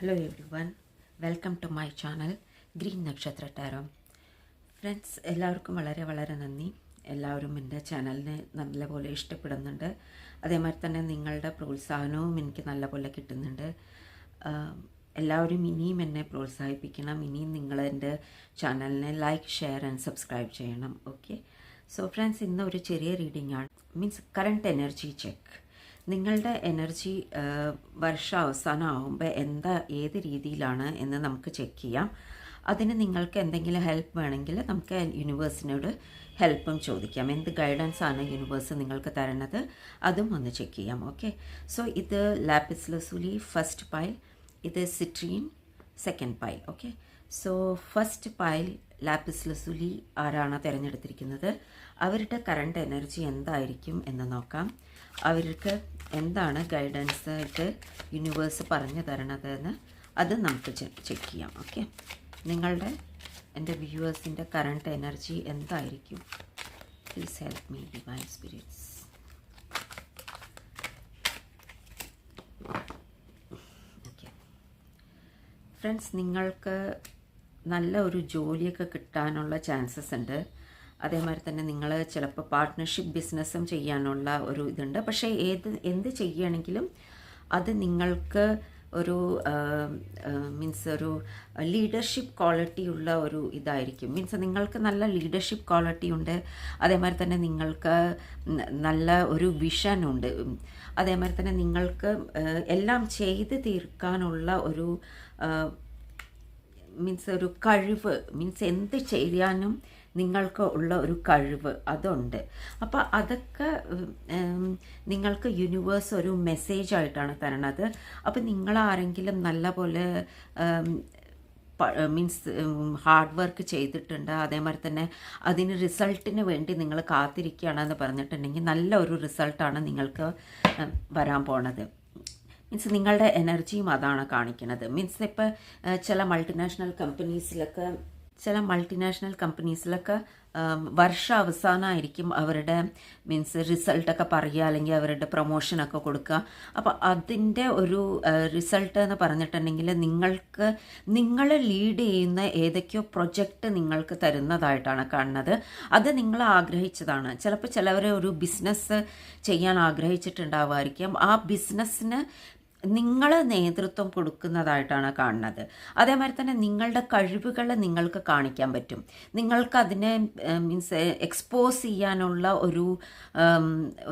Hello everyone, welcome to my channel Green Nakshatra Tarot. Friends എല്ലാവർക്കും വളരെ നന്ദി. എല്ലാവരും എൻ്റെ ചാനലിനെ നല്ലപോലെ ഇഷ്ടപ്പെടുന്നുണ്ട്. അതേമാതിരി തന്നെ നിങ്ങളുടെ പ്രോത്സാഹനവും എനിക്ക് നല്ലപോലെ കിട്ടുന്നുണ്ട്. എല്ലാവരും ഇനിയും എന്നെ പ്രോത്സാഹിപ്പിക്കണം. ഇനിയും നിങ്ങൾ എൻ്റെ ചാനലിനെ ലൈക്ക്, ഷെയർ ആൻഡ് സബ്സ്ക്രൈബ് ചെയ്യണം. ഓക്കെ, സോ ഫ്രണ്ട്സ്, ഇന്ന് ഒരു ചെറിയ റീഡിംഗ് ആണ്. Means current energy check. നിങ്ങളുടെ എനർജി വർഷാവസാനമാകുമ്പോൾ ഏത് രീതിയിലാണ് എന്ന് നമുക്ക് ചെക്ക് ചെയ്യാം. അതിന് നിങ്ങൾക്ക് എന്തെങ്കിലും ഹെൽപ്പ് വേണമെങ്കിൽ നമുക്ക് യൂണിവേഴ്സിനോട് ഹെൽപ്പും ചോദിക്കാം. എന്ത് ഗൈഡൻസ് ആണ് യൂണിവേഴ്സ് നിങ്ങൾക്ക് തരുന്നത് അതും ഒന്ന് ചെക്ക് ചെയ്യാം. ഓക്കെ, സോ ഇത് ലാപ്പിസ് ലസൂലി ഫസ്റ്റ് പൈൽ, ഇത് citrine second pile. Okay, so first pile lapis lazuli ആരാണ് തിരഞ്ഞെടുത്തിരിക്കുന്നത്, അവരുടെ കറണ്ട് എനർജി എന്തായിരിക്കും എന്ന് നോക്കാം. അവർക്ക് എന്താണ് ഗൈഡൻസ് ആയിട്ട് യൂണിവേഴ്സ് പറഞ്ഞു തരണതെന്ന് അത് നമുക്ക് ചെക്ക് ചെയ്യാം. ഓക്കെ, നിങ്ങളുടെ എൻ്റെ വ്യൂവേഴ്സിൻ്റെ കറണ്ട് എനർജി എന്തായിരിക്കും? Please help me divine spirits. Okay friends, നിങ്ങൾക്ക് നല്ല ഒരു ജോലിയൊക്കെ കിട്ടാനുള്ള ചാൻസസ് ഉണ്ട്. അതേമാതിരി തന്നെ നിങ്ങൾ ചിലപ്പോൾ പാർട്ട്ണർഷിപ്പ് ബിസിനസ്സും ചെയ്യാനുള്ള ഒരു ഇതുണ്ട്. പക്ഷേ എന്ത് ചെയ്യുകയാണെങ്കിലും അത് നിങ്ങൾക്ക് ഒരു മീൻസ് ഒരു ലീഡർഷിപ്പ് ക്വാളിറ്റി ഉള്ള ഒരു ഇതായിരിക്കും. മീൻസ് നിങ്ങൾക്ക് നല്ല ലീഡർഷിപ്പ് ക്വാളിറ്റി ഉണ്ട്. അതേമാതിരി തന്നെ നിങ്ങൾക്ക് നല്ല ഒരു വിഷൻ ഉണ്ട്. അതേമാതിരി തന്നെ നിങ്ങൾക്ക് എല്ലാം ചെയ്ത് തീർക്കാനുള്ള ഒരു മീൻസ് ഒരു കഴിവ്, മീൻസ് എന്ത് ചെയ്യാനും നിങ്ങൾക്ക് ഉള്ള ഒരു കഴിവ് അതുണ്ട്. അപ്പോൾ അതൊക്കെ നിങ്ങൾക്ക് യൂണിവേഴ്സ് ഒരു മെസ്സേജ് ആയിട്ടാണ് തരണത്. അപ്പോൾ നിങ്ങളാരെങ്കിലും നല്ല പോലെ മീൻസ് ഹാർഡ് വർക്ക് ചെയ്തിട്ടുണ്ട്, അതേമാതിരി തന്നെ അതിന് റിസൾട്ടിന് വേണ്ടി നിങ്ങൾ കാത്തിരിക്കുകയാണെന്ന് പറഞ്ഞിട്ടുണ്ടെങ്കിൽ നല്ല ഒരു റിസൾട്ടാണ് നിങ്ങൾക്ക് വരാൻ പോണത്. മീൻസ് നിങ്ങളുടെ എനർജിയും അതാണ് കാണിക്കുന്നത്. മീൻസ് ഇപ്പോൾ ചില മൾട്ടിനാഷണൽ കമ്പനീസിലൊക്കെ വർഷാവസാനമായിരിക്കും അവരുടെ മീൻസ് റിസൾട്ടൊക്കെ പറയുക, അല്ലെങ്കിൽ അവരുടെ പ്രൊമോഷനൊക്കെ കൊടുക്കുക. അപ്പോൾ അതിൻ്റെ ഒരു റിസൾട്ട് എന്ന് പറഞ്ഞിട്ടുണ്ടെങ്കിൽ നിങ്ങൾ ലീഡ് ചെയ്യുന്ന ഏതൊക്കെയോ പ്രൊജക്റ്റ് നിങ്ങൾക്ക് തരുന്നതായിട്ടാണ് കാണുന്നത്. അത് നിങ്ങൾ ആഗ്രഹിച്ചതാണ്. ചിലപ്പോൾ ചിലവർ ഒരു ബിസിനസ് ചെയ്യാൻ ആഗ്രഹിച്ചിട്ടുണ്ടാവുമായിരിക്കും. ആ ബിസിനസ്സിന് നിങ്ങൾ നേതൃത്വം കൊടുക്കുന്നതായിട്ടാണ് കാണുന്നത്. അതേമാതിരി തന്നെ നിങ്ങളുടെ കഴിവുകൾ നിങ്ങൾക്ക് കാണിക്കാൻ പറ്റും. നിങ്ങൾക്കതിനെ മീൻസ് എക്സ്പോസ് ചെയ്യാനുള്ള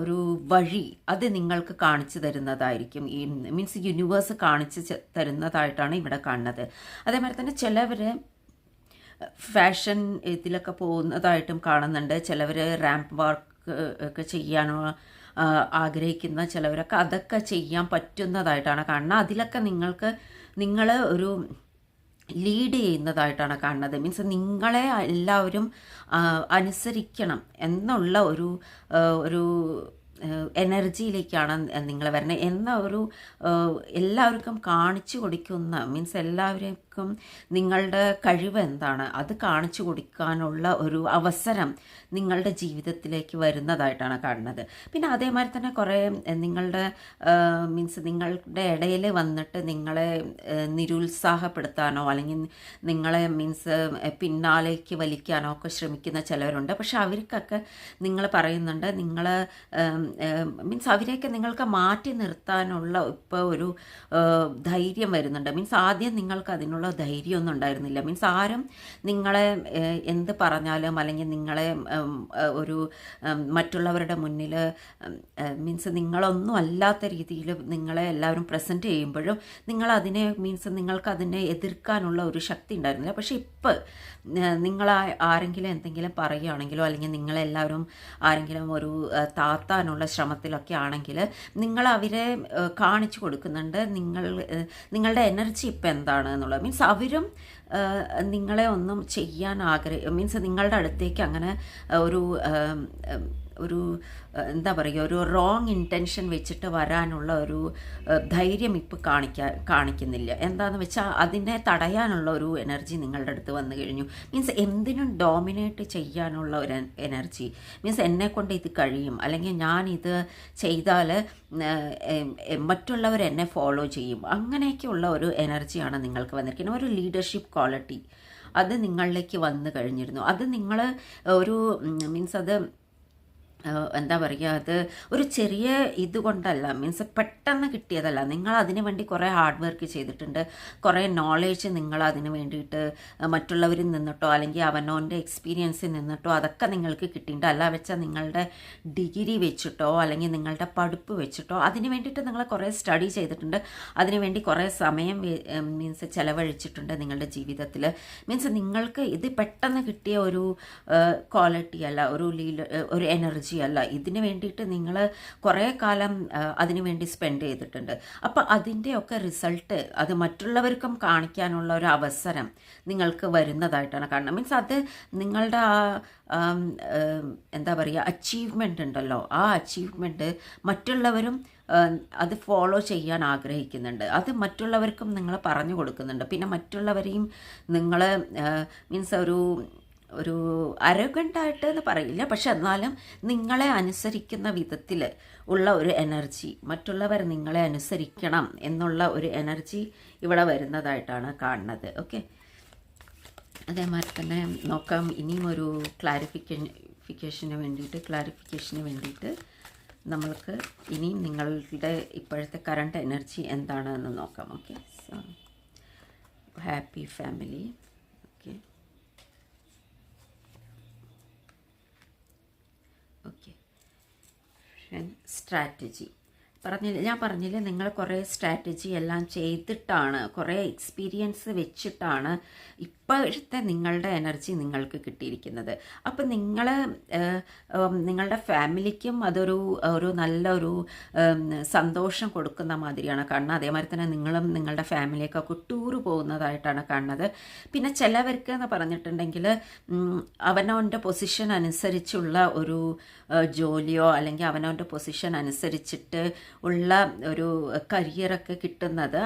ഒരു വഴി അത് നിങ്ങൾക്ക് കാണിച്ചു തരുന്നതായിരിക്കും. ഈ മീൻസ് യൂണിവേഴ്സ് കാണിച്ച് തരുന്നതായിട്ടാണ് ഇവിടെ കാണുന്നത്. അതേമാതിരി തന്നെ ചിലവർ ഫാഷൻ ഇതിലൊക്കെ പോകുന്നതായിട്ടും കാണുന്നുണ്ട്. ചിലവർ റാമ്പ് വർക്ക് ഒക്കെ ചെയ്യാനോ ആഗ്രഹിക്കുന്ന ചിലവരൊക്കെ അതൊക്കെ ചെയ്യാൻ പറ്റുന്നതായിട്ടാണ് കാണുന്നത്. അതിലൊക്കെ നിങ്ങൾ ഒരു ലീഡ് ചെയ്യുന്നതായിട്ടാണ് കാണുന്നത്. മീൻസ് നിങ്ങളെ എല്ലാവരും അനുസരിക്കണം എന്നുള്ള ഒരു എനർജിയിലേക്കാണ് നിങ്ങൾ വരുന്നത് എന്ന ഒരു എല്ലാവർക്കും കാണിച്ചു കൊടുക്കുന്ന, മീൻസ് എല്ലാവർക്കും നിങ്ങളുടെ കഴിവ് എന്താണ് അത് കാണിച്ചു കൊടുക്കാനുള്ള ഒരു അവസരം നിങ്ങളുടെ ജീവിതത്തിലേക്ക് വരുന്നതായിട്ടാണ് കാണുന്നത്. പിന്നെ അതേമാതിരി തന്നെ കുറേ നിങ്ങളുടെ മീൻസ് നിങ്ങളുടെ ഇടയിൽ വന്നിട്ട് നിങ്ങളെ നിരുത്സാഹപ്പെടുത്താനോ അല്ലെങ്കിൽ നിങ്ങളെ മീൻസ് പിന്നാലേക്ക് വലിക്കാനോ ഒക്കെ ശ്രമിക്കുന്ന ചിലവരുണ്ട്. പക്ഷെ അവർക്കൊക്കെ നിങ്ങൾ പറയുന്നുണ്ട്, നിങ്ങൾ മീൻസ് അവരെയൊക്കെ നിങ്ങൾക്ക് മാറ്റി നിർത്താനുള്ള ഇപ്പോൾ ഒരു ധൈര്യം വരുന്നുണ്ട്. മീൻസ് ആദ്യം നിങ്ങൾക്ക് അതിനുള്ള ധൈര്യമൊന്നും ഉണ്ടായിരുന്നില്ല. മീൻസ് ആരും നിങ്ങളെ എന്ത് പറഞ്ഞാലും അല്ലെങ്കിൽ നിങ്ങളെ ഒരു മറ്റുള്ളവരുടെ മുന്നിൽ മീൻസ് നിങ്ങളൊന്നും അല്ലാത്ത രീതിയിൽ നിങ്ങളെ എല്ലാവരും പ്രസൻറ്റ് ചെയ്യുമ്പോഴും നിങ്ങളതിനെ മീൻസ് നിങ്ങൾക്കതിനെ എതിർക്കാനുള്ള ഒരു ശക്തി ഉണ്ടായിരുന്നില്ല. പക്ഷേ ഇപ്പോൾ നിങ്ങൾ ആരെങ്കിലും എന്തെങ്കിലും പറയുകയാണെങ്കിലോ അല്ലെങ്കിൽ നിങ്ങളെല്ലാവരും ആരെങ്കിലും ഒരു താത്താനുള്ള ശ്രമത്തിലൊക്കെ ആണെങ്കിൽ നിങ്ങൾ അവരെ കാണിച്ചു കൊടുക്കുന്നുണ്ട് നിങ്ങളുടെ എനർജി ഇപ്പം എന്താണ് എന്നുള്ളത്. മീൻസ് അവരും നിങ്ങളെ ഒന്നും ചെയ്യാൻ മീൻസ് നിങ്ങളുടെ അടുത്തേക്ക് അങ്ങനെ ഒരു എന്താ പറയുക, ഒരു റോങ് ഇൻറ്റൻഷൻ വെച്ചിട്ട് വരാനുള്ള ഒരു ധൈര്യം ഇപ്പോൾ കാണിക്കുന്നില്ല. എന്താണെന്ന് വെച്ചാൽ അതിനെ തടയാനുള്ള ഒരു എനർജി നിങ്ങളുടെ അടുത്ത് വന്നു കഴിഞ്ഞു. മീൻസ് എന്തിനും ഡോമിനേറ്റ് ചെയ്യാനുള്ള ഒരു എനർജി. മീൻസ് എന്നെക്കൊണ്ട് ഇത് കഴിയും, അല്ലെങ്കിൽ ഞാനിത് ചെയ്താൽ മറ്റുള്ളവർ എന്നെ ഫോളോ ചെയ്യും, അങ്ങനെയൊക്കെയുള്ള ഒരു എനർജിയാണ് നിങ്ങൾക്ക് വന്നിരിക്കുന്നത്. ഒരു ലീഡർഷിപ്പ് ക്വാളിറ്റി അത് നിങ്ങളിലേക്ക് വന്നു കഴിഞ്ഞിരുന്നു. അത് നിങ്ങൾ ഒരു മീൻസ് അത് എന്താ പറയുക, അത് ഒരു ചെറിയ ഇതുകൊണ്ടല്ല, മീൻസ് പെട്ടെന്ന് കിട്ടിയതല്ല. നിങ്ങൾ അതിനു വേണ്ടി കുറേ ഹാർഡ് വർക്ക് ചെയ്തിട്ടുണ്ട്, കുറേ നോളേജ് നിങ്ങൾ അതിന് വേണ്ടിയിട്ട് മറ്റുള്ളവരിൽ നിന്നിട്ടോ അല്ലെങ്കിൽ അവനോൻ്റെ എക്സ്പീരിയൻസിൽ നിന്നിട്ടോ അതൊക്കെ നിങ്ങൾക്ക് കിട്ടിയിട്ടുണ്ട്. അല്ല വെച്ചാൽ നിങ്ങളുടെ ഡിഗ്രി വെച്ചിട്ടോ അല്ലെങ്കിൽ നിങ്ങളുടെ പഠിപ്പ് വെച്ചിട്ടോ അതിന് വേണ്ടിയിട്ട് നിങ്ങൾ കുറേ സ്റ്റഡി ചെയ്തിട്ടുണ്ട്, അതിനു വേണ്ടി കുറേ സമയം മീൻസ് ചിലവഴിച്ചിട്ടുണ്ട് നിങ്ങളുടെ ജീവിതത്തിൽ. മീൻസ് നിങ്ങൾക്ക് ഇത് പെട്ടെന്ന് കിട്ടിയ ഒരു ക്വാളിറ്റി അല്ല, ഒരു എനർജി അല്ല. ഇതിന് വേണ്ടിയിട്ട് നിങ്ങൾ കുറേ കാലം അതിനു വേണ്ടി സ്പെൻഡ് ചെയ്തിട്ടുണ്ട്. അപ്പോൾ അതിൻ്റെയൊക്കെ റിസൾട്ട് അത് മറ്റുള്ളവർക്കും കാണിക്കാനുള്ള ഒരു അവസരം നിങ്ങൾക്ക് വരുന്നതായിട്ടാണ് കാണുന്നത്. മീൻസ് അത് നിങ്ങളുടെ എന്താ പറയുക, അച്ചീവ്മെൻ്റ് ഉണ്ടല്ലോ, ആ അച്ചീവ്മെൻറ്റ് മറ്റുള്ളവരും അത് ഫോളോ ചെയ്യാൻ ആഗ്രഹിക്കുന്നുണ്ട്. അത് മറ്റുള്ളവർക്കും നിങ്ങൾ പറഞ്ഞു കൊടുക്കുന്നുണ്ട്. പിന്നെ മറ്റുള്ളവരെയും നിങ്ങൾ മീൻസ് ഒരു അരഗണ്ടായിട്ട് എന്ന് പറയില്ല, പക്ഷെ എന്നാലും നിങ്ങളെ അനുസരിക്കുന്ന വിധത്തിൽ ഉള്ള ഒരു എനർജി, മറ്റുള്ളവർ നിങ്ങളെ അനുസരിക്കണം എന്നുള്ള ഒരു എനർജി ഇവിടെ വരുന്നതായിട്ടാണ് കാണുന്നത്. ഓക്കെ, അതേമാതിരി തന്നെ നോക്കാം. ഇനിയും ഒരു ക്ലാരിഫിക്കേഷന് വേണ്ടിയിട്ട് നമ്മൾക്ക് ഇനിയും നിങ്ങളുടെ ഇപ്പോഴത്തെ കറണ്ട് എനർജി എന്താണെന്ന് നോക്കാം. Okay, so happy family. Okay, okay, strategy ഞാൻ പറഞ്ഞില്ലേ നിങ്ങൾ കുറേ സ്ട്രാറ്റജി എല്ലാം ചെയ്തിട്ടാണ്, കുറേ എക്സ്പീരിയൻസ് വെച്ചിട്ടാണ് ഇപ്പോഴത്തെ നിങ്ങളുടെ എനർജി നിങ്ങൾക്ക് കിട്ടിയിരിക്കുന്നത്. അപ്പം നിങ്ങളുടെ ഫാമിലിക്കും അതൊരു നല്ലൊരു സന്തോഷം കൊടുക്കുന്ന മാതിരിയാണ് കാണുന്നത്. അതേമാതിരി തന്നെ നിങ്ങളും നിങ്ങളുടെ ഫാമിലിയൊക്കെ ടൂറ് പോകുന്നതായിട്ടാണ് കാണുന്നത്. പിന്നെ ചിലവർക്ക് എന്ന് പറഞ്ഞിട്ടുണ്ടെങ്കിൽ അവനവൻ്റെ പൊസിഷൻ അനുസരിച്ചുള്ള ഒരു ജോലിയോ അല്ലെങ്കിൽ അവനവൻ്റെ പൊസിഷൻ അനുസരിച്ചിട്ട് ഉള്ള ഒരു കരിയറൊക്കെ കിട്ടുന്നത്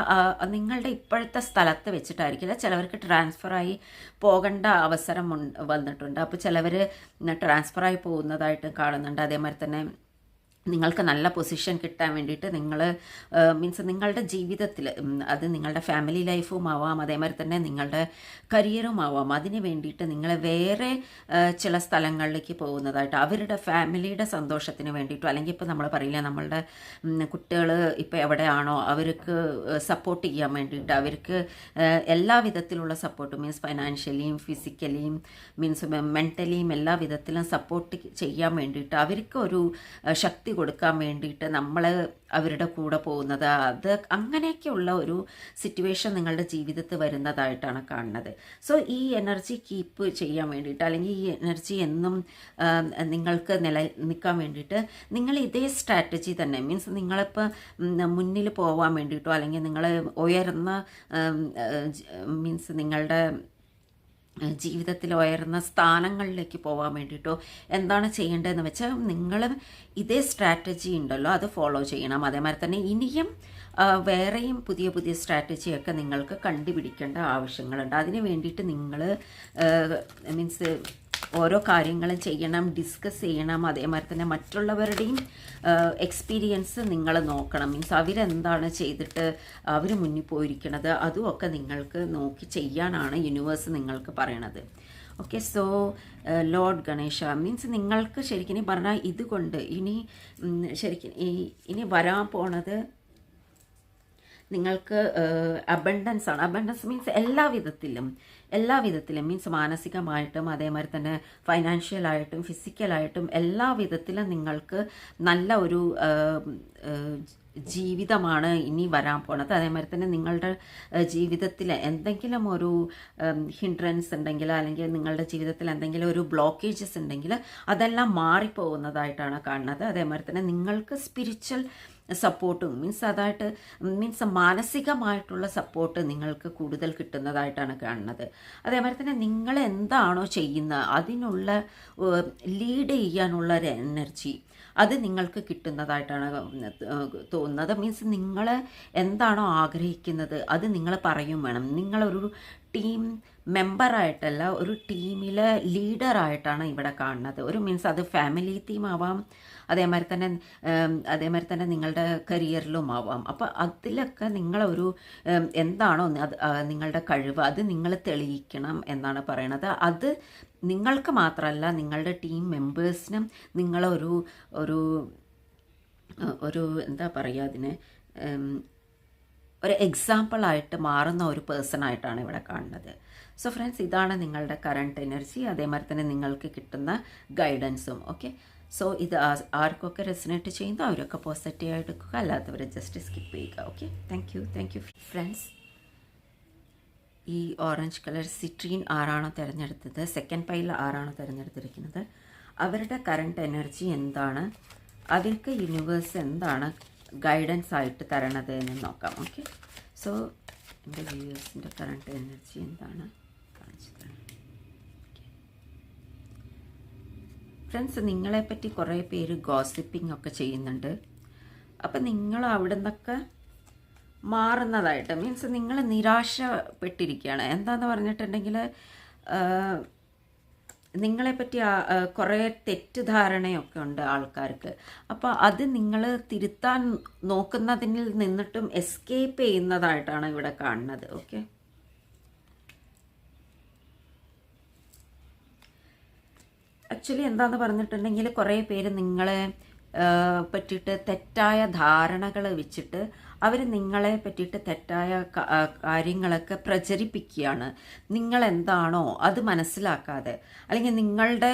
നിങ്ങളുടെ ഇപ്പോഴത്തെ സ്ഥലത്ത് വെച്ചിട്ടായിരിക്കില്ല. ചിലവർക്ക് ട്രാൻസ്ഫറായി പോകേണ്ട അവസരം വന്നിട്ടുണ്ട്. അപ്പോൾ ചിലവർ ട്രാൻസ്ഫറായി പോകുന്നതായിട്ട് കാണുന്നുണ്ട്. അതേമാതിരി തന്നെ നിങ്ങൾക്ക് നല്ല പൊസിഷൻ കിട്ടാൻ വേണ്ടിയിട്ട് നിങ്ങൾ മീൻസ് നിങ്ങളുടെ ജീവിതത്തിൽ അത് നിങ്ങളുടെ ഫാമിലി ലൈഫും ആവാം, അതേമാതിരി തന്നെ നിങ്ങളുടെ കരിയറും ആവാം, അതിന് വേണ്ടിയിട്ട് നിങ്ങൾ വേറെ ചില സ്ഥലങ്ങളിലേക്ക് പോകുന്നതായിട്ട് അവരുടെ ഫാമിലിയുടെ സന്തോഷത്തിന് വേണ്ടിയിട്ടോ അല്ലെങ്കിൽ ഇപ്പോൾ നമ്മൾ പറയില്ല നമ്മളുടെ കുട്ടികൾ ഇപ്പോൾ എവിടെയാണോ അവർക്ക് സപ്പോർട്ട് ചെയ്യാൻ വേണ്ടിയിട്ട് അവർക്ക് എല്ലാ വിധത്തിലുള്ള സപ്പോർട്ട് മീൻസ് ഫൈനാൻഷ്യലിയും ഫിസിക്കലിയും മീൻസ് മെൻ്റലിയും എല്ലാ വിധത്തിലും സപ്പോർട്ട് ചെയ്യാൻ വേണ്ടിയിട്ട് അവർക്ക് ഒരു ശക്തി കൊടുക്കാൻ വേണ്ടിയിട്ട് നമ്മൾ അവരുടെ കൂടെ പോകുന്നത്, അത് അങ്ങനെയൊക്കെയുള്ള ഒരു സിറ്റുവേഷൻ നിങ്ങളുടെ ജീവിതത്തിൽ വരുന്നതായിട്ടാണ് കാണുന്നത്. സോ ഈ എനർജി കീപ്പ് ചെയ്യാൻ വേണ്ടിയിട്ട് അല്ലെങ്കിൽ ഈ എനർജി എന്നും നിങ്ങൾക്ക് നിലനിൽക്കാൻ വേണ്ടിയിട്ട് നിങ്ങൾ ഇതേ സ്ട്രാറ്റജി തന്നെ മീൻസ് നിങ്ങളിപ്പോൾ മുന്നിൽ പോകാൻ വേണ്ടിയിട്ടോ അല്ലെങ്കിൽ നിങ്ങൾ ഉയർന്ന മീൻസ് നിങ്ങളുടെ ജീവിതത്തിൽ ഉയർന്ന സ്ഥാനങ്ങളിലേക്ക് പോകാൻ വേണ്ടിയിട്ടോ എന്താണ് ചെയ്യേണ്ടതെന്ന് വെച്ചാൽ നിങ്ങൾ ഇതേ സ്ട്രാറ്റജി ഉണ്ടല്ലോ അത് ഫോളോ ചെയ്യണം. അതേമാതിരി തന്നെ ഇനിയും വേറെയും പുതിയ പുതിയ സ്ട്രാറ്റജിയൊക്കെ നിങ്ങൾക്ക് കണ്ടുപിടിക്കേണ്ട ആവശ്യങ്ങളുണ്ട്. അതിന് വേണ്ടിയിട്ട് നിങ്ങൾ മീൻസ് ഓരോ കാര്യങ്ങളും ചെയ്യണം, ഡിസ്കസ് ചെയ്യണം. അതേമാതിരി തന്നെ മറ്റുള്ളവരുടെയും എക്സ്പീരിയൻസ് നിങ്ങൾ നോക്കണം. മീൻസ് അവരെന്താണ് ചെയ്തിട്ട് അവർ മുന്നിൽ പോയിരിക്കണത് അതുമൊക്കെ നിങ്ങൾക്ക് നോക്കി ചെയ്യാനാണ് യൂണിവേഴ്സ് നിങ്ങൾക്ക് പറയണത്. Okay, so Lord Ganesha means നിങ്ങൾക്ക് ശരിക്കും പറഞ്ഞാൽ ഇതുകൊണ്ട് ശരിക്കും ഇനി വരാൻ പോണത് നിങ്ങൾക്ക് അബണ്ടൻസ് ആണ്. അബണ്ടൻസ് മീൻസ് എല്ലാ വിധത്തിലും മീൻസ് മാനസികമായിട്ടും അതേമാതിരി തന്നെ ഫൈനാൻഷ്യലായിട്ടും ഫിസിക്കലായിട്ടും എല്ലാ വിധത്തിലും നിങ്ങൾക്ക് നല്ല ഒരു ജീവിതമാണ് ഇനി വരാൻ പോണത്. അതേമാതിരി തന്നെ നിങ്ങളുടെ ജീവിതത്തിൽ എന്തെങ്കിലും ഒരു ഹിൻഡ്രൻസ് ഉണ്ടെങ്കിൽ അല്ലെങ്കിൽ നിങ്ങളുടെ ജീവിതത്തിൽ എന്തെങ്കിലും ഒരു ബ്ലോക്കേജസ് ഉണ്ടെങ്കിൽ അതെല്ലാം മാറിപ്പോകുന്നതായിട്ടാണ് കാണുന്നത്. അതേമാതിരി തന്നെ നിങ്ങൾക്ക് സ്പിരിച്വൽ സപ്പോർട്ടും അതായിട്ട് മാനസികമായിട്ടുള്ള സപ്പോർട്ട് നിങ്ങൾക്ക് കൂടുതൽ കിട്ടുന്നതായിട്ടാണ് കാണുന്നത്. അതേമാതിരി തന്നെ നിങ്ങൾ എന്താണോ ചെയ്യുന്നത് അതിനുള്ള ലീഡ് ചെയ്യാനുള്ള ഒരു എനർജി അത് നിങ്ങൾക്ക് കിട്ടുന്നതായിട്ടാണ് തോന്നുന്നത്. നിങ്ങൾ എന്താണോ ആഗ്രഹിക്കുന്നത് അത് നിങ്ങൾ പറയും വേണം. നിങ്ങളൊരു ടീം മെമ്പറായിട്ടല്ല, ഒരു ടീമിലെ ലീഡറായിട്ടാണ് ഇവിടെ കാണുന്നത്. ഒരു അത് ഫാമിലി ടീം ആവാം, അതേമാതിരി തന്നെ നിങ്ങളുടെ കരിയറിലും ആവാം. അപ്പോൾ അതിലൊക്കെ നിങ്ങളൊരു എന്താണോ അത് നിങ്ങളുടെ കഴിവ് അത് നിങ്ങൾ തെളിയിക്കണം എന്നാണ് പറയണത്. അത് നിങ്ങൾക്ക് മാത്രമല്ല, നിങ്ങളുടെ ടീം മെമ്പേഴ്സിനും നിങ്ങളൊരു ഒരു ഒരു എന്താ പറയുക അതിന് ഒരു എക്സാമ്പിളായിട്ട് മാറുന്ന ഒരു പേഴ്സണായിട്ടാണ് ഇവിടെ കാണുന്നത്. സോ ഫ്രണ്ട്സ്, ഇതാണ് നിങ്ങളുടെ കറണ്ട് എനർജി, അതേമാതിരി തന്നെ നിങ്ങൾക്ക് കിട്ടുന്ന ഗൈഡൻസും. ഓക്കെ, സോ ഇത് ആർക്കൊക്കെ റെസിനേറ്റ് ചെയ്യുന്നോ അവരൊക്കെ പോസിറ്റീവായിട്ട് എടുക്കുക, അല്ലാത്തവരെ ജസ്റ്റ് സ്കിപ്പ് ചെയ്യുക. Okay, thank you friends. ഈ ഓറഞ്ച് കളർ സിട്രീൻ ആരാണോ തിരഞ്ഞെടുത്തത്, സെക്കൻഡ് പൈൽ ആരാണോ തിരഞ്ഞെടുത്തിരിക്കുന്നത്, അവരുടെ കറണ്ട് എനർജി എന്താണ്, അവർക്ക് യൂണിവേഴ്സ് എന്താണ് ഗൈഡൻസ് ആയിട്ട് തരണത് എന്ന് നോക്കാം. ഓക്കെ, സോ എൻ്റെ വ്യൂവേഴ്സിൻ്റെ കറണ്ട് എനർജി എന്താണ് കാണിച്ചു തരണം. ഫ്രണ്ട്സ്, നിങ്ങളെപ്പറ്റി കുറേ പേര് ഗോസിപ്പിംഗ് ഒക്കെ ചെയ്യുന്നുണ്ട്. അപ്പം നിങ്ങൾ അവിടെ നിന്നൊക്കെ മാറുന്നതായിട്ട് നിങ്ങൾ നിരാശപ്പെട്ടിരിക്കുകയാണ്. എന്താണെന്ന് പറഞ്ഞിട്ടുണ്ടെങ്കിൽ നിങ്ങളെപ്പറ്റി കുറേ തെറ്റിദ്ധാരണയൊക്കെ ഉണ്ട് ആൾക്കാർക്ക്. അപ്പോൾ അത് നിങ്ങൾ തിരുത്താൻ നോക്കുന്നതിൽ നിന്നിട്ടും എസ്കേപ്പ് ചെയ്യുന്നതായിട്ടാണ് ഇവിടെ കാണുന്നത്. ഓക്കെ, ആക്ച്വലി എന്താണെന്ന് പറഞ്ഞിട്ടുണ്ടെങ്കിൽ കുറേ പേര് നിങ്ങളെ പറ്റിയിട്ട് തെറ്റായ ധാരണകൾ വെച്ചിട്ട് അവർ നിങ്ങളെ പറ്റിയിട്ട് തെറ്റായ കാര്യങ്ങളൊക്കെ പ്രചരിപ്പിക്കുകയാണ്. നിങ്ങളെന്താണോ അത് മനസ്സിലാക്കാതെ, അല്ലെങ്കിൽ നിങ്ങളുടെ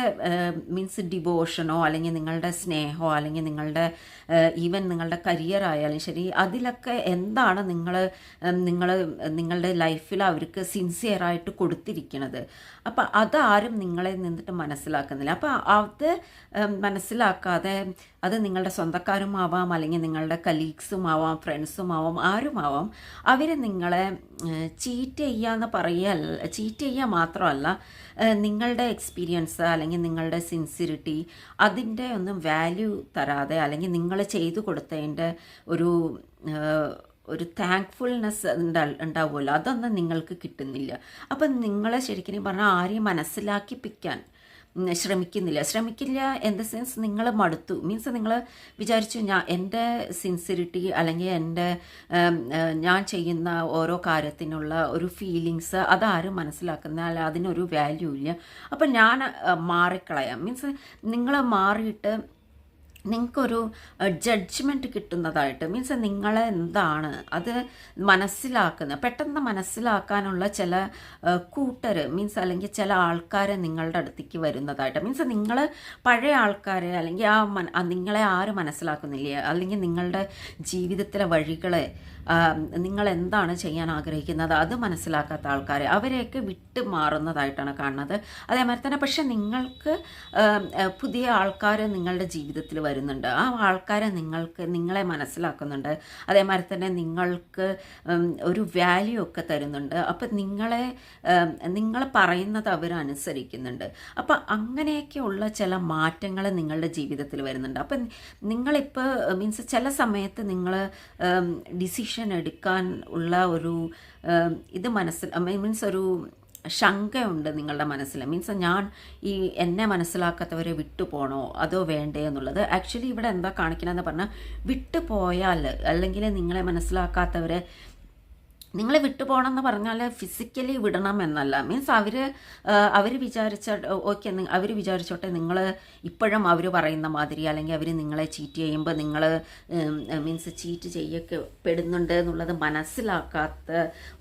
ഡിവോഷനോ അല്ലെങ്കിൽ നിങ്ങളുടെ സ്നേഹമോ അല്ലെങ്കിൽ ഈവൻ നിങ്ങളുടെ കരിയർ ആയാലും ശരി, അതിലൊക്കെ എന്താണ് നിങ്ങളുടെ ലൈഫിൽ അവർക്ക് സിൻസിയറായിട്ട് കൊടുത്തിരിക്കുന്നത്. അപ്പം അതാരും നിങ്ങളെ നിന്നിട്ട് മനസ്സിലാക്കുന്നില്ല. അപ്പം അത് മനസ്സിലാക്കാതെ, അത് നിങ്ങളുടെ സ്വന്തക്കാരും ആവാം, അല്ലെങ്കിൽ നിങ്ങളുടെ കലീഗ്സും ആവാം, ഫ്രണ്ട്സും ആവാം, ആരുമാവാം, അവർ നിങ്ങളെ ചീറ്റ് ചെയ്യുക മാത്രമല്ല, നിങ്ങളുടെ എക്സ്പീരിയൻസ് അല്ലെങ്കിൽ നിങ്ങളുടെ സിൻസിയറിറ്റി അതിൻ്റെ ഒന്നും വാല്യൂ തരാതെ, അല്ലെങ്കിൽ നിങ്ങൾ ചെയ്തു കൊടുത്തതിൻ്റെ ഒരു താങ്ക്ഫുൾനെസ് ഉണ്ടാവുമല്ലോ, അതൊന്നും നിങ്ങൾക്ക് കിട്ടുന്നില്ല. അപ്പം നിങ്ങളെ ശരിക്കും പറഞ്ഞാൽ ആരെയും മനസ്സിലാക്കിപ്പിക്കാൻ ശ്രമിക്കില്ല. ഇൻ ദ സെൻസ് നിങ്ങൾ മടുത്തു. നിങ്ങൾ വിചാരിച്ചു എൻ്റെ സിൻസിയറിറ്റി അല്ലെങ്കിൽ ഞാൻ ചെയ്യുന്ന ഓരോ കാര്യത്തിനുള്ള ഒരു ഫീലിങ്സ് അതാരും മനസ്സിലാക്കുന്ന, അല്ല അതിനൊരു വാല്യൂ ഇല്ല, അപ്പം ഞാൻ മാറിക്കളയാം. നിങ്ങൾ മാറിയിട്ട് നിങ്ങൾക്കൊരു ജഡ്ജ്മെൻറ്റ് കിട്ടുന്നതായിട്ട് നിങ്ങളെ എന്താണ് അത് പെട്ടെന്ന് മനസ്സിലാക്കാനുള്ള ചില കൂട്ടർ അല്ലെങ്കിൽ ചില ആൾക്കാരെ നിങ്ങളുടെ അടുത്തേക്ക് വരുന്നതായിട്ട് നിങ്ങൾ പഴയ ആൾക്കാരെ അല്ലെങ്കിൽ നിങ്ങളെ ആരും മനസ്സിലാക്കുന്നില്ല, അല്ലെങ്കിൽ നിങ്ങളുടെ ജീവിതത്തിലെ വഴികളെ നിങ്ങൾ എന്താണ് ചെയ്യാൻ ആഗ്രഹിക്കുന്നത് അത് മനസ്സിലാക്കാത്ത ആൾക്കാരെ അവരെയൊക്കെ വിട്ട് മാറുന്നതായിട്ടാണ് കാണുന്നത്. അതേമാതിരി തന്നെ പക്ഷെ നിങ്ങൾക്ക് പുതിയ ആൾക്കാർ നിങ്ങളുടെ ജീവിതത്തിൽ വരുന്നുണ്ട്. ആ ആൾക്കാരെ നിങ്ങളെ മനസ്സിലാക്കുന്നുണ്ട്. അതേമാതിരി തന്നെ നിങ്ങൾക്ക് ഒരു വാല്യൂ ഒക്കെ തരുന്നുണ്ട്. അപ്പം നിങ്ങൾ പറയുന്നത് അവരനുസരിക്കുന്നുണ്ട്. അപ്പം അങ്ങനെയൊക്കെയുള്ള ചില മാറ്റങ്ങൾ നിങ്ങളുടെ ജീവിതത്തിൽ വരുന്നുണ്ട്. അപ്പം നിങ്ങളിപ്പോൾ ചില സമയത്ത് നിങ്ങൾ ഡിസിഷൻ എടുക്കാൻ ഉള്ള ഒരു ഇത് ഒരു ശങ്കയുണ്ട് നിങ്ങളുടെ മനസ്സിൽ. ഞാൻ എന്നെ മനസ്സിലാക്കാത്തവരെ വിട്ടുപോകണോ അതോ വേണ്ടേ എന്നുള്ളത്. ആക്ച്വലി ഇവിടെ എന്താ കാണിക്കണമെന്ന് പറഞ്ഞാൽ, വിട്ടുപോയാൽ അല്ലെങ്കിൽ നിങ്ങളെ മനസ്സിലാക്കാത്തവരെ നിങ്ങൾ വിട്ടുപോകണം എന്ന് പറഞ്ഞാൽ ഫിസിക്കലി വിടണം എന്നല്ല. അവർ വിചാരിച്ചോട്ടെ നിങ്ങൾ ഇപ്പോഴും അവർ പറയുന്ന മാതിരി, അല്ലെങ്കിൽ അവർ നിങ്ങളെ ചീറ്റ് ചെയ്യുമ്പോൾ നിങ്ങൾ ചീറ്റ് ചെയ്യപ്പെടുന്നുണ്ട് എന്നുള്ളത് മനസ്സിലാക്കാത്ത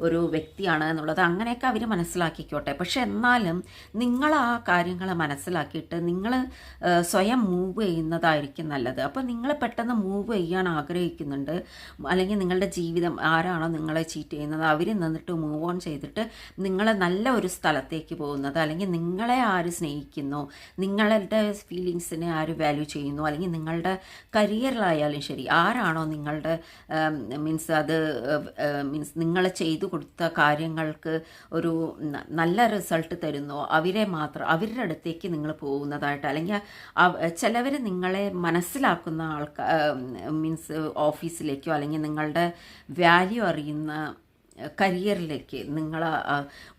ഒരു വ്യക്തിയാണ് എന്നുള്ളത്, അങ്ങനെയൊക്കെ അവർ മനസ്സിലാക്കിക്കോട്ടെ. പക്ഷെ എന്നാലും നിങ്ങൾ ആ കാര്യങ്ങൾ മനസ്സിലാക്കിയിട്ട് നിങ്ങൾ സ്വയം മൂവ് ചെയ്യുന്നതായിരിക്കും നല്ലത്. അപ്പോൾ നിങ്ങൾ പെട്ടെന്ന് മൂവ് ചെയ്യാൻ ആഗ്രഹിക്കുന്നുണ്ട്, അല്ലെങ്കിൽ നിങ്ങളുടെ ജീവിതം ആരാണോ നിങ്ങളെ ചീറ്റ് ചെയ്യുന്നത്, അവർ നിന്നിട്ട് മൂവ് ഓൺ ചെയ്തിട്ട് നിങ്ങൾ നല്ല ഒരു സ്ഥലത്തേക്ക് പോകുന്നത്, അല്ലെങ്കിൽ നിങ്ങളെ ആര് സ്നേഹിക്കുന്നു, നിങ്ങളുടെ ഫീലിങ്സിനെ ആര് വാല്യൂ ചെയ്യുന്നു, അല്ലെങ്കിൽ നിങ്ങളുടെ കരിയറിലായാലും ശരി ആരാണോ നിങ്ങളുടെ മീൻസ് അത് മീൻസ് നിങ്ങൾ ചെയ്തു കൊടുത്ത കാര്യങ്ങൾക്ക് ഒരു നല്ല റിസൾട്ട് തരുന്നു, അവരുടെ അടുത്തേക്ക് നിങ്ങൾ പോകുന്നതായിട്ട്, അല്ലെങ്കിൽ ചിലവർ നിങ്ങളെ മനസ്സിലാക്കുന്ന ആൾക്കാർ മീൻസ് ഓഫീസിലേക്കോ അല്ലെങ്കിൽ നിങ്ങളുടെ വാല്യൂ അറിയുന്ന കരിയറിലേക്ക് നിങ്ങൾ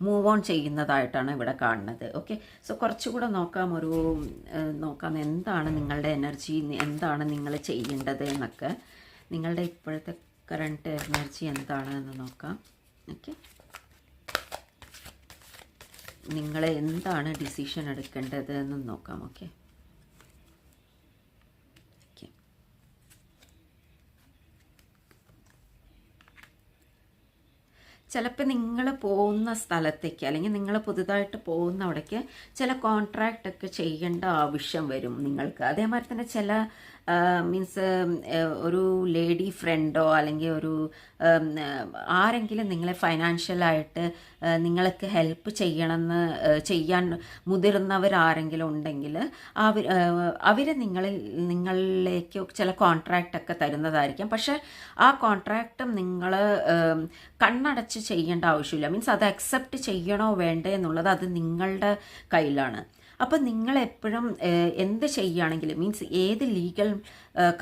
മൂവ് ഓൺ ചെയ്യുന്നതായിട്ടാണ് ഇവിടെ കാണുന്നത്. ഓക്കെ, സോ കുറച്ചുകൂടെ നോക്കാം എന്താണ് നിങ്ങളുടെ എനർജി, എന്താണ് നിങ്ങൾ ചെയ്യേണ്ടത് എന്നൊക്കെ, നിങ്ങളുടെ ഇപ്പോഴത്തെ കറണ്ട് എനർജി എന്താണ് എന്ന് നോക്കാം. ഓക്കെ, നിങ്ങൾ എന്താണ് ഡിസിഷൻ എടുക്കേണ്ടത് എന്ന് നോക്കാം. ഓക്കെ, ചിലപ്പോൾ നിങ്ങൾ പോകുന്ന സ്ഥലത്തേക്ക് അല്ലെങ്കിൽ നിങ്ങൾ പുതുതായിട്ട് പോകുന്ന അവിടേക്ക് ചില കോൺട്രാക്റ്റ് ഒക്കെ ചെയ്യേണ്ട ആവശ്യം വരും നിങ്ങൾക്ക്. അതേമാതിരി തന്നെ ചില മീൻസ് ഒരു ലേഡി ഫ്രണ്ടോ അല്ലെങ്കിൽ ഒരു ആരെങ്കിലും നിങ്ങളെ ഫൈനാൻഷ്യലായിട്ട് നിങ്ങൾക്ക് ഹെൽപ്പ് ചെയ്യാൻ മുതിർന്നവരാരെങ്കിലും ഉണ്ടെങ്കിൽ അവർ നിങ്ങളിലേക്ക് ചില കോൺട്രാക്റ്റ് ഒക്കെ തരുന്നതായിരിക്കും. പക്ഷെ ആ കോൺട്രാക്റ്റും നിങ്ങൾ കണ്ണടച്ച് ചെയ്യേണ്ട ആവശ്യമില്ല. മീൻസ് അത് അക്സെപ്റ്റ് ചെയ്യണോ വേണ്ടേ എന്നുള്ളത് അത് നിങ്ങളുടെ കയ്യിലാണ്. അപ്പം നിങ്ങളെപ്പോഴും എന്ത് ചെയ്യുകയാണെങ്കിലും മീൻസ് ഏത് ലീഗൽ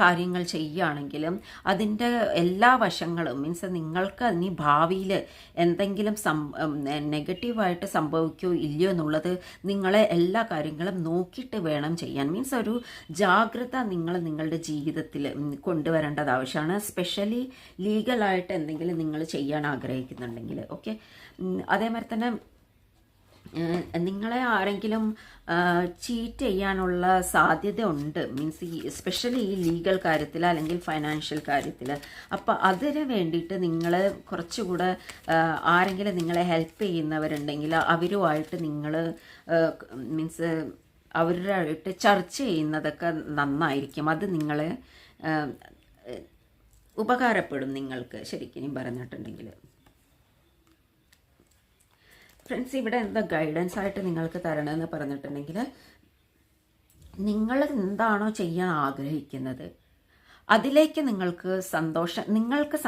കാര്യങ്ങൾ ചെയ്യുകയാണെങ്കിലും അതിൻ്റെ എല്ലാ വശങ്ങളും മീൻസ് നിങ്ങൾക്ക് ഇനി ഭാവിയിൽ എന്തെങ്കിലും നെഗറ്റീവായിട്ട് സംഭവിക്കുകയോ ഇല്ലയോ എന്നുള്ളത് നിങ്ങളെ എല്ലാ കാര്യങ്ങളും നോക്കിയിട്ട് വേണം ചെയ്യാൻ. മീൻസ് ഒരു ജാഗ്രത നിങ്ങളുടെ ജീവിതത്തിൽ കൊണ്ടുവരേണ്ടത് ആവശ്യമാണ്, സ്പെഷ്യലി ലീഗലായിട്ട് എന്തെങ്കിലും നിങ്ങൾ ചെയ്യാൻ ആഗ്രഹിക്കുന്നുണ്ടെങ്കിൽ. ഓക്കെ, അതേമാതിരി തന്നെ നിങ്ങളെ ആരെങ്കിലും ചീറ്റ് ചെയ്യാനുള്ള സാധ്യത ഉണ്ട്, മീൻസ് സ്പെഷ്യലി ഈ ലീഗൽ കാര്യത്തിൽ അല്ലെങ്കിൽ ഫൈനാൻഷ്യൽ കാര്യത്തിൽ. അപ്പോൾ അതിന് വേണ്ടിയിട്ട് നിങ്ങൾ കുറച്ചുകൂടെ ആരെങ്കിലും നിങ്ങളെ ഹെൽപ്പ് ചെയ്യുന്നവരുണ്ടെങ്കിൽ അവരുമായിട്ട് നിങ്ങൾ മീൻസ് അവരുമായിട്ട് ചർച്ച ചെയ്യുന്നതൊക്കെ നന്നായിരിക്കും. അത് നിങ്ങളെ ഉപകാരപ്പെടും നിങ്ങൾക്ക് ശരിക്കും പറഞ്ഞിട്ടുണ്ടെങ്കിൽ. ഫ്രണ്ട്സ്, ഇവിടെ എന്താ ഗൈഡൻസ് ആയിട്ട് നിങ്ങൾക്ക് തരണമെന്ന് പറഞ്ഞിട്ടുണ്ടെങ്കിൽ, നിങ്ങൾ എന്താണോ ചെയ്യാൻ ആഗ്രഹിക്കുന്നത് അതിലേക്ക് നിങ്ങൾക്ക്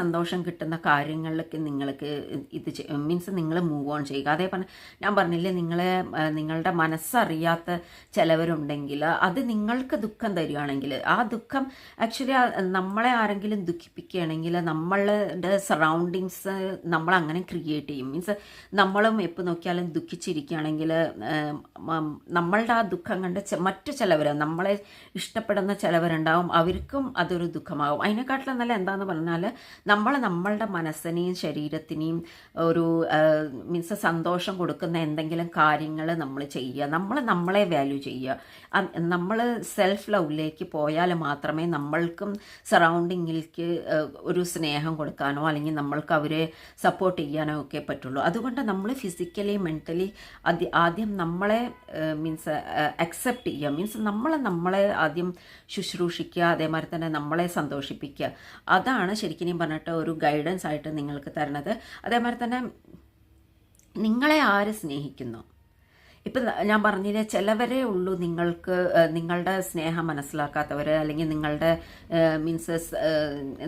സന്തോഷം കിട്ടുന്ന കാര്യങ്ങളിലേക്ക് നിങ്ങൾക്ക് ഇത് മീൻസ് നിങ്ങൾ മൂവ് ഓൺ ചെയ്യുക. അതേപോലെ ഞാൻ പറഞ്ഞില്ലേ, നിങ്ങളുടെ മനസ്സറിയാത്ത ചിലവരുണ്ടെങ്കിൽ അത് നിങ്ങൾക്ക് ദുഃഖം തരികയാണെങ്കിൽ ആ ദുഃഖം ആക്ച്വലി നമ്മളെ ആരെങ്കിലും ദുഃഖിപ്പിക്കുകയാണെങ്കിൽ നമ്മളുടെ സറൗണ്ടിങ്സ് നമ്മളങ്ങനെ ക്രിയേറ്റ് ചെയ്യും. മീൻസ് നമ്മളും എപ്പോൾ നോക്കിയാലും ദുഃഖിച്ചിരിക്കുകയാണെങ്കിൽ നമ്മളുടെ ആ ദുഃഖം കണ്ട് മറ്റു ചിലവർ നമ്മളെ ഇഷ്ടപ്പെടുന്ന ചിലവരുണ്ടാവും, അവർക്കും അതൊരു ദുഃഖമാകും. അതിനെക്കാട്ടിലും നല്ല എന്താന്ന് പറഞ്ഞാൽ നമ്മളുടെ മനസ്സിനെയും ശരീരത്തിനെയും ഒരു മീൻസ് സന്തോഷം കൊടുക്കുന്ന എന്തെങ്കിലും കാര്യങ്ങൾ നമ്മൾ ചെയ്യുക, നമ്മളെ വാല്യൂ ചെയ്യുക. നമ്മൾ സെൽഫ് ലവിലേക്ക് പോയാൽ മാത്രമേ നമ്മൾക്കും സറൗണ്ടിങ്ങിലേക്ക് ഒരു സ്നേഹം കൊടുക്കാനോ അല്ലെങ്കിൽ നമ്മൾക്ക് അവരെ സപ്പോർട്ട് ചെയ്യാനോ ഒക്കെ പറ്റുള്ളൂ. അതുകൊണ്ട് നമ്മൾ ഫിസിക്കലി മെൻ്റലി ആദ്യം നമ്മളെ മീൻസ് അക്സെപ്റ്റ് ചെയ്യുക, മീൻസ് നമ്മളെ ആദ്യം ശുശ്രൂഷിക്കുക, അതേമാതിരി തന്നെ നമ്മളെ സന്തോഷിപ്പിക്കുക. അതാണ് ശരിക്കും പറഞ്ഞിട്ട് ഒരു ഗൈഡൻസ് ആയിട്ട് നിങ്ങൾക്ക് തരണത്. അതേമാതിരി തന്നെ നിങ്ങളെ ആര് സ്നേഹിക്കുന്നു, ഇപ്പം ഞാൻ പറഞ്ഞില്ലേ ചിലവരേ ഉള്ളൂ നിങ്ങളുടെ സ്നേഹം മനസ്സിലാക്കാത്തവർ, അല്ലെങ്കിൽ നിങ്ങളുടെ മീൻസ്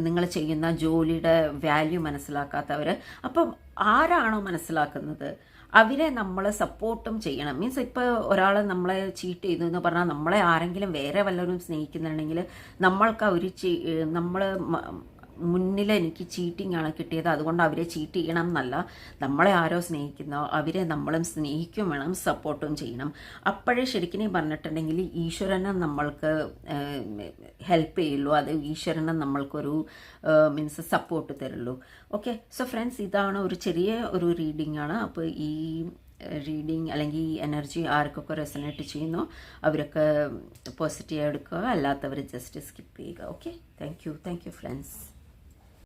നിങ്ങൾ ചെയ്യുന്ന ജോലിയുടെ വാല്യൂ മനസ്സിലാക്കാത്തവർ. അപ്പം ആരാണോ മനസ്സിലാക്കുന്നത് അവരെ നമ്മൾ സപ്പോർട്ടും ചെയ്യണം. മീൻസ് ഇപ്പോൾ ഒരാൾ നമ്മളെ ചീറ്റ് ചെയ്തു എന്ന് പറഞ്ഞാൽ നമ്മളെ ആരെങ്കിലും വേറെ വല്ലവരും സ്നേഹിക്കുന്നുണ്ടെങ്കിൽ നമ്മൾക്ക് നമ്മൾ മുന്നിൽ എനിക്ക് ചീറ്റിംഗ് ആണ് കിട്ടിയത് അതുകൊണ്ട് അവരെ ചീറ്റ് ചെയ്യണം എന്നല്ല, നമ്മളെ ആരോ സ്നേഹിക്കുന്നോ അവരെ നമ്മളും സ്നേഹിക്കും വേണം, സപ്പോർട്ടും ചെയ്യണം. അപ്പോഴേ ശരിക്കും പറഞ്ഞിട്ടുണ്ടെങ്കിൽ ഈശ്വരനെ നമ്മൾക്ക് ഹെൽപ്പ് ചെയ്യുള്ളൂ, അത് ഈശ്വരനെ നമ്മൾക്കൊരു മീൻസ് സപ്പോർട്ട് തരുള്ളൂ. ഓക്കെ, സോ ഫ്രണ്ട്സ്, ഇതാണ് ഒരു ചെറിയ ഒരു റീഡിംഗ് ആണ്. അപ്പോൾ ഈ റീഡിങ് അല്ലെങ്കിൽ ഈ എനർജി ആർക്കൊക്കെ റെസണേറ്റ് ചെയ്യുന്നോ അവരൊക്കെ പോസിറ്റീവ് എടുക്കുക, അല്ലാത്തവർ ജസ്റ്റ് സ്കിപ്പ് ചെയ്യുക. Okay, thank you friends.